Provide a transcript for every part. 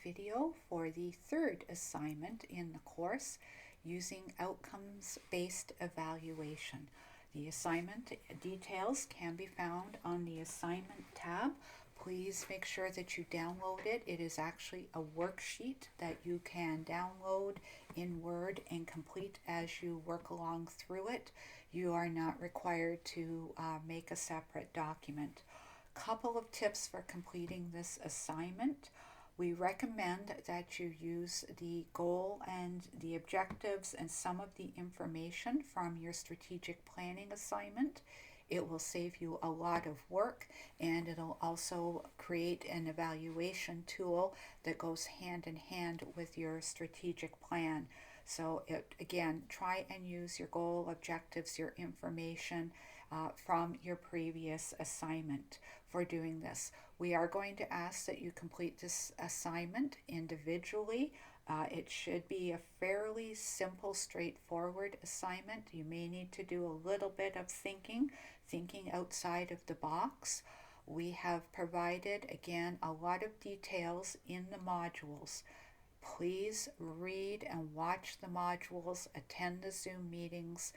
video for the third assignment in the course using outcomes-based evaluation. The assignment details can be found on the assignment tab. Please make sure that you download it. It is actually a worksheet that you can download in Word and complete as you work along through it. You are not required to make a separate document. Couple of tips for completing this assignment. We recommend that you use the goal and the objectives and some of the information from your strategic planning assignment. It will save you a lot of work, and it'll also create an evaluation tool that goes hand in hand with your strategic plan. So again, try and use your goal, objectives, your information from your previous assignment for doing this. We are going to ask that you complete this assignment individually. It should be a fairly simple, straightforward assignment. You may need to do a little bit of thinking outside of the box. We have provided, again, a lot of details in the modules. Please read and watch the modules, attend the Zoom meetings.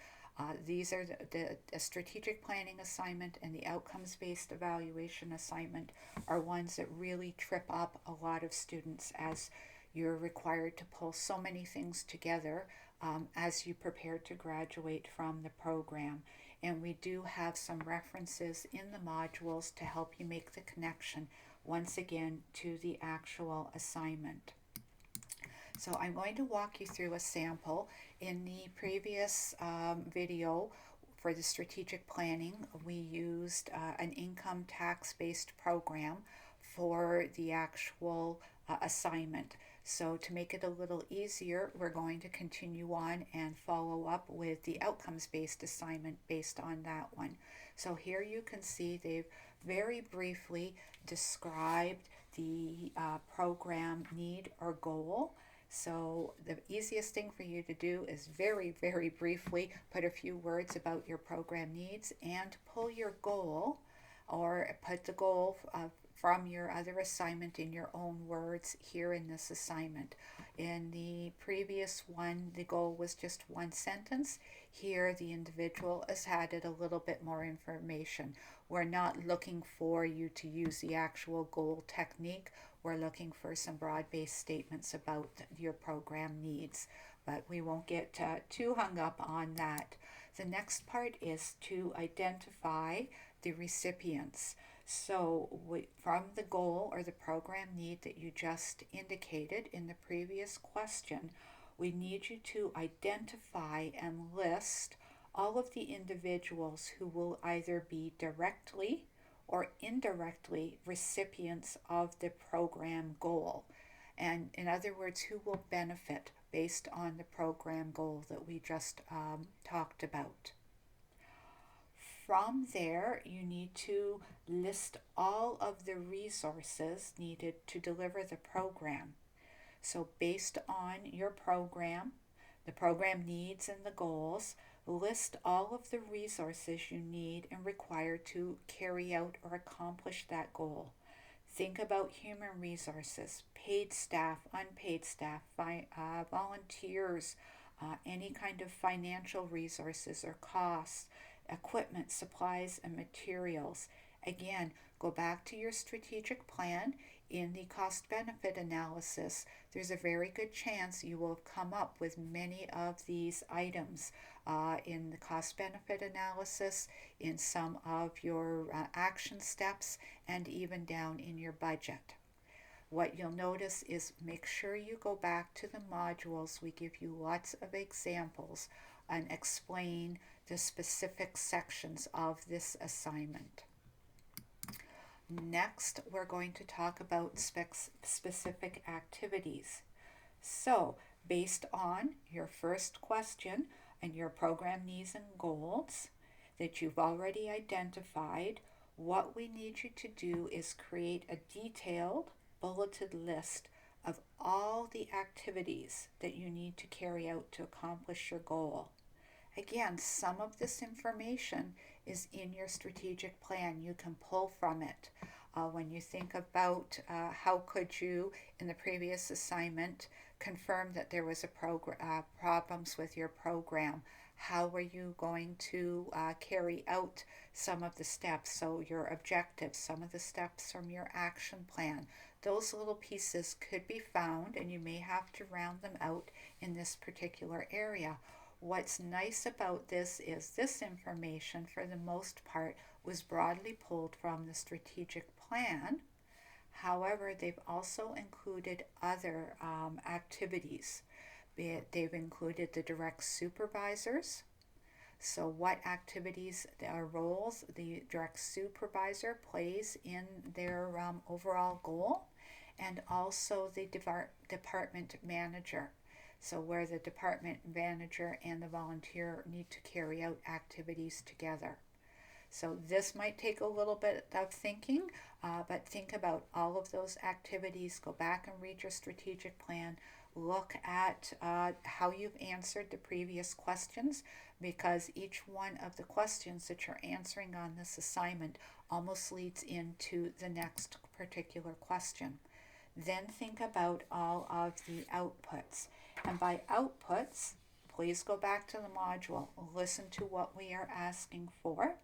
These are the strategic planning assignment and the outcomes-based evaluation assignment are ones that really trip up a lot of students as you're required to pull so many things together as you prepare to graduate from the program. And we do have some references in the modules to help you make the connection once again to the actual assignment. So I'm going to walk you through a sample. In the previous video for the strategic planning, we used an income tax-based program for the actual assignment. So to make it a little easier, we're going to continue on and follow up with the outcomes-based assignment based on that one. So here you can see they've very briefly described the program need or goal. So the easiest thing for you to do is very, very briefly put a few words about your program needs and pull your goal or put the goal from your other assignment in your own words here in this assignment. In the previous one, the goal was just one sentence. Here, the individual has added a little bit more information. We're not looking for you to use the actual goal technique. We're looking for some broad-based statements about your program needs, but we won't get too hung up on that. The next part is to identify the recipients. So from the goal or the program need that you just indicated in the previous question, we need you to identify and list all of the individuals who will either be directly or indirectly recipients of the program goal. And in other words, who will benefit based on the program goal that we just talked about. From there, you need to list all of the resources needed to deliver the program. So based on your program, the program needs and the goals, list all of the resources you need and require to carry out or accomplish that goal. Think about human resources, paid staff, unpaid staff, volunteers, any kind of financial resources or costs, equipment, supplies, and materials. Again, go back to your strategic plan. In the cost-benefit analysis, there's a very good chance you will have come up with many of these items in the cost-benefit analysis, in some of your action steps, and even down in your budget. What you'll notice is make sure you go back to the modules. We give you lots of examples and explain the specific sections of this assignment. Next, we're going to talk about specific activities. So, based on your first question and your program needs and goals that you've already identified, what we need you to do is create a detailed, bulleted list of all the activities that you need to carry out to accomplish your goal. Again, some of this information is in your strategic plan. You can pull from it. When you think about how could you, in the previous assignment, confirm that there was problems with your program, how were you going to carry out some of the steps, so your objectives, some of the steps from your action plan. Those little pieces could be found, and you may have to round them out in this particular area. What's nice about this is this information, for the most part, was broadly pulled from the strategic plan. However, they've also included other activities. They've included the direct supervisors. So, what activities or roles the direct supervisor plays in their overall goal, and also the department manager. So, where the department manager and the volunteer need to carry out activities together. So this might take a little bit of thinking, but think about all of those activities. Go back and read your strategic plan. Look at how you've answered the previous questions, because each one of the questions that you're answering on this assignment almost leads into the next particular question. Then think about all of the outputs. And by outputs, please go back to the module. Listen to what we are asking for.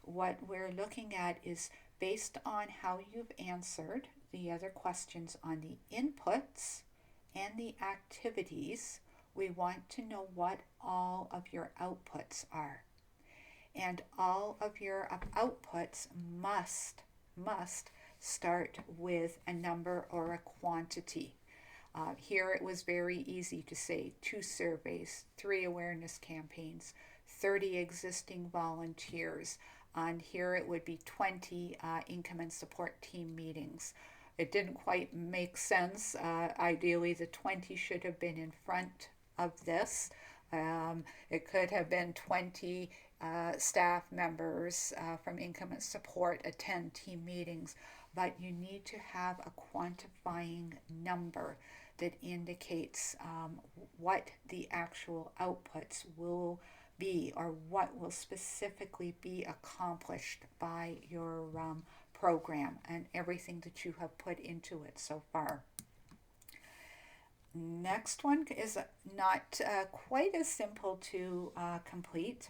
What we're looking at is based on how you've answered the other questions on the inputs and the activities. We want to know what all of your outputs are. And all of your outputs must start with a number or a quantity. Here it was very easy to say 2 surveys, 3 awareness campaigns, 30 existing volunteers. On here it would be 20 income and support team meetings. It didn't quite make sense. Ideally, the 20 should have been in front of this. It could have been 20 staff members from income and support attend team meetings, but you need to have a quantifying number that indicates what the actual outputs will be, or what will specifically be accomplished by your program and everything that you have put into it so far. Next one is not quite as simple to complete.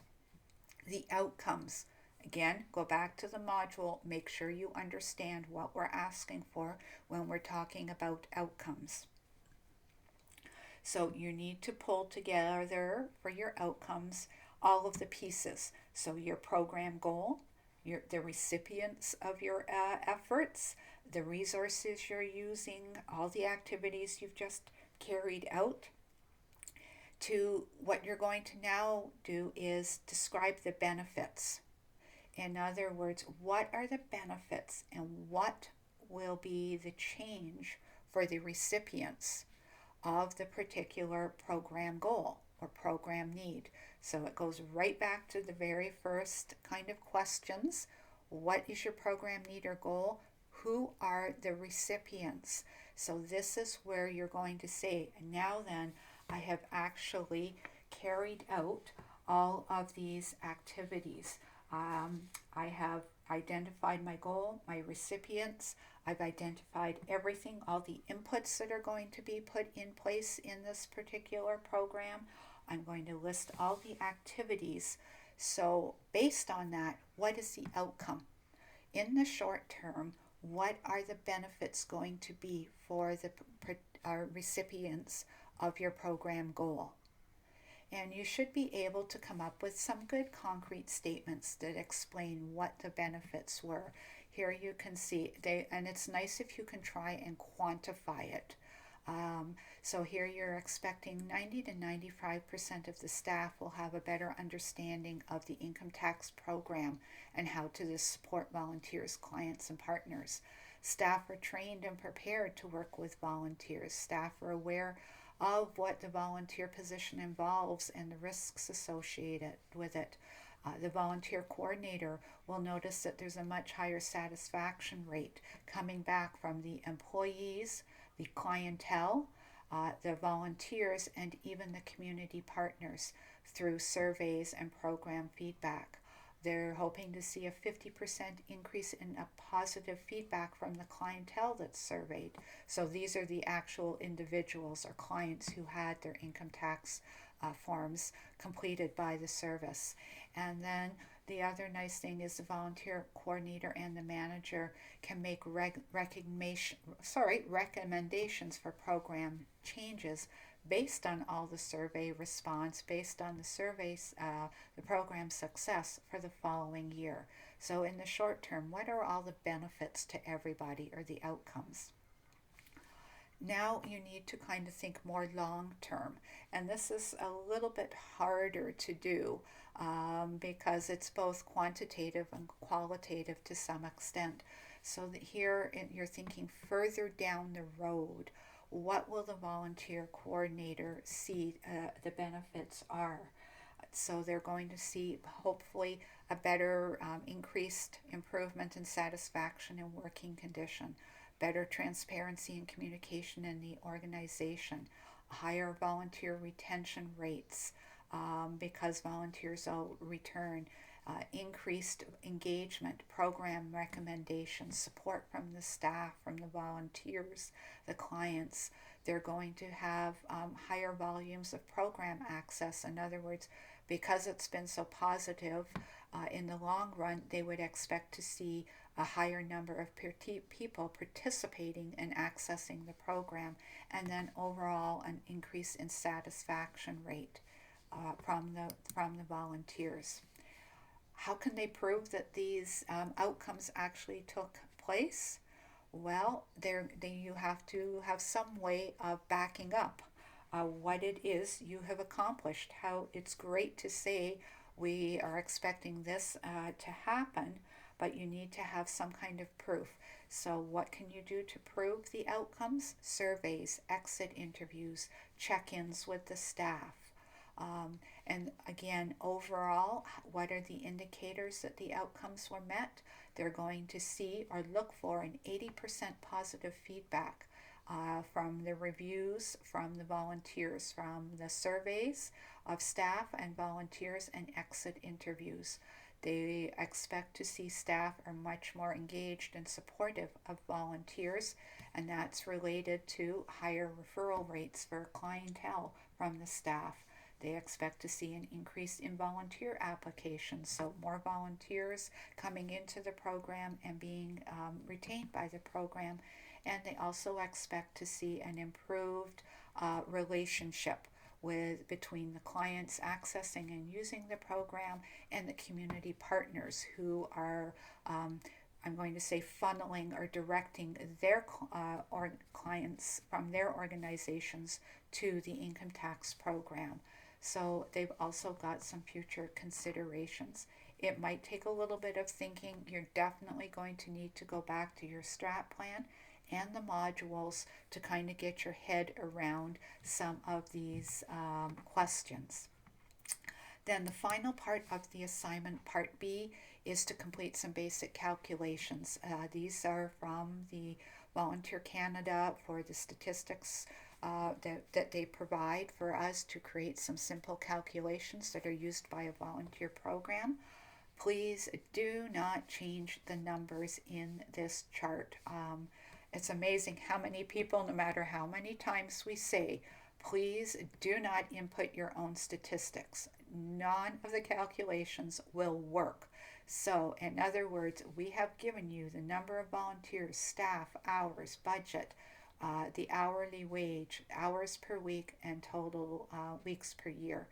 The outcomes. Again, go back to the module. Make sure you understand what we're asking for when we're talking about outcomes. So you need to pull together for your outcomes all of the pieces. So your program goal, the recipients of your efforts, the resources you're using, all the activities you've just carried out. To what you're going to now do is describe the benefits. In other words, what are the benefits and what will be the change for the recipients of the particular program goal or program need. So it goes right back to the very first kind of questions. What is your program need or goal? Who are the recipients? So this is where you're going to say, now then, I have actually carried out all of these activities. I have identified my goal, my recipients. I've identified everything, all the inputs that are going to be put in place in this particular program. I'm going to list all the activities. So based on that, what is the outcome? In the short term, what are the benefits going to be for the recipients of your program goal? And you should be able to come up with some good concrete statements that explain what the benefits were. Here you can see, and it's nice if you can try and quantify it. So here you're expecting 90 to 95% of the staff will have a better understanding of the income tax program and how to support volunteers, clients, and partners. Staff are trained and prepared to work with volunteers. Staff are aware of what the volunteer position involves and the risks associated with it. The volunteer coordinator will notice that there's a much higher satisfaction rate coming back from the employees, the clientele, the volunteers, and even the community partners through surveys and program feedback. They're hoping to see a 50% increase in a positive feedback from the clientele that's surveyed. So these are the actual individuals or clients who had their income tax forms completed by the service. And then the other nice thing is the volunteer coordinator and the manager can make recommendations for program changes based on all the survey response, based on the surveys, the program success for the following year. So in the short term, what are all the benefits to everybody or the outcomes? Now you need to kind of think more long term, and this is a little bit harder to do because it's both quantitative and qualitative to some extent. So that here you're thinking further down the road, what will the volunteer coordinator see the benefits are? So they're going to see hopefully a better increased improvement in satisfaction and working condition, better transparency and communication in the organization, higher volunteer retention rates because volunteers will return, increased engagement, program recommendations, support from the staff, from the volunteers, the clients. They're going to have higher volumes of program access. In other words, because it's been so positive, in the long run, they would expect to see a higher number of people participating and accessing the program, and then overall an increase in satisfaction rate from the volunteers. How can they prove that these outcomes actually took place? Well, you have to have some way of backing up what it is you have accomplished. How it's great to say we are expecting this to happen, but you need to have some kind of proof. So, what can you do to prove the outcomes? Surveys, exit interviews, check ins with the staff. And again, overall, what are the indicators that the outcomes were met? They're going to see or look for an 80% positive feedback from the reviews, from the volunteers, from the surveys of staff and volunteers, and exit interviews. They expect to see staff are much more engaged and supportive of volunteers, and that's related to higher referral rates for clientele from the staff. They expect to see an increase in volunteer applications, so more volunteers coming into the program and being retained by the program. And they also expect to see an improved relationship between the clients accessing and using the program and the community partners who are I'm going to say funneling or directing their clients from their organizations to the income tax program. So they've also got some future considerations. It might take a little bit of thinking. You're definitely going to need to go back to your strat plan and the modules to kind of get your head around some of these questions. Then the final part of the assignment, part B, is to complete some basic calculations. These are from the Volunteer Canada for the statistics that they provide for us to create some simple calculations that are used by a volunteer program. Please do not change the numbers in this chart. It's amazing how many people, no matter how many times we say, please do not input your own statistics. None of the calculations will work. So, in other words, we have given you the number of volunteers, staff, hours, budget, the hourly wage, hours per week, and total weeks per year.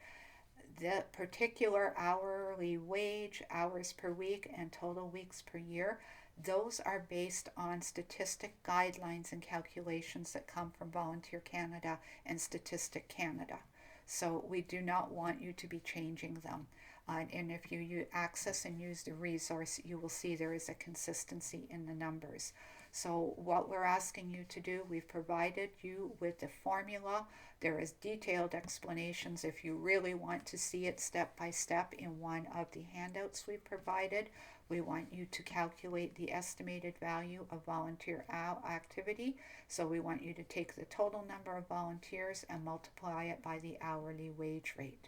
The particular hourly wage, hours per week, and total weeks per year, those are based on statistic guidelines and calculations that come from Volunteer Canada and Statistic Canada. So we do not want you to be changing them. And if you access and use the resource, you will see there is a consistency in the numbers. So what we're asking you to do, we've provided you with the formula. There is detailed explanations if you really want to see it step by step in one of the handouts we've provided. We want you to calculate the estimated value of volunteer activity. So we want you to take the total number of volunteers and multiply it by the hourly wage rate.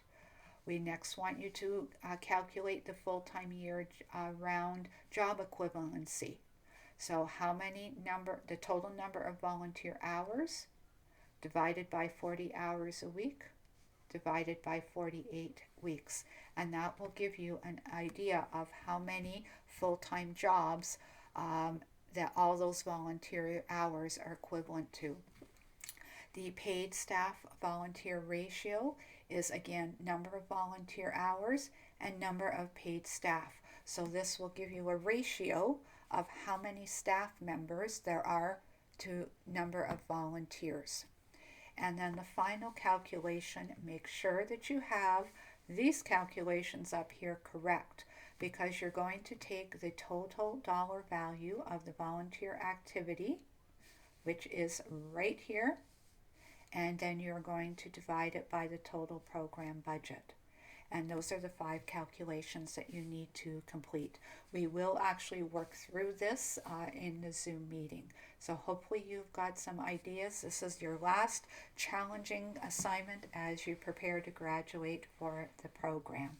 We next want you to calculate the full-time year round job equivalency. So the total number of volunteer hours divided by 40 hours a week divided by 48 weeks. And that will give you an idea of how many full-time jobs that all those volunteer hours are equivalent to. The paid staff volunteer ratio is again number of volunteer hours and number of paid staff. So this will give you a ratio of how many staff members there are to number of volunteers. And then the final calculation, make sure that you have these calculations up here correct, because you're going to take the total dollar value of the volunteer activity, which is right here, and then you're going to divide it by the total program budget. And those are the 5 calculations that you need to complete. We will actually work through this in the Zoom meeting. So hopefully you've got some ideas. This is your last challenging assignment as you prepare to graduate for the program.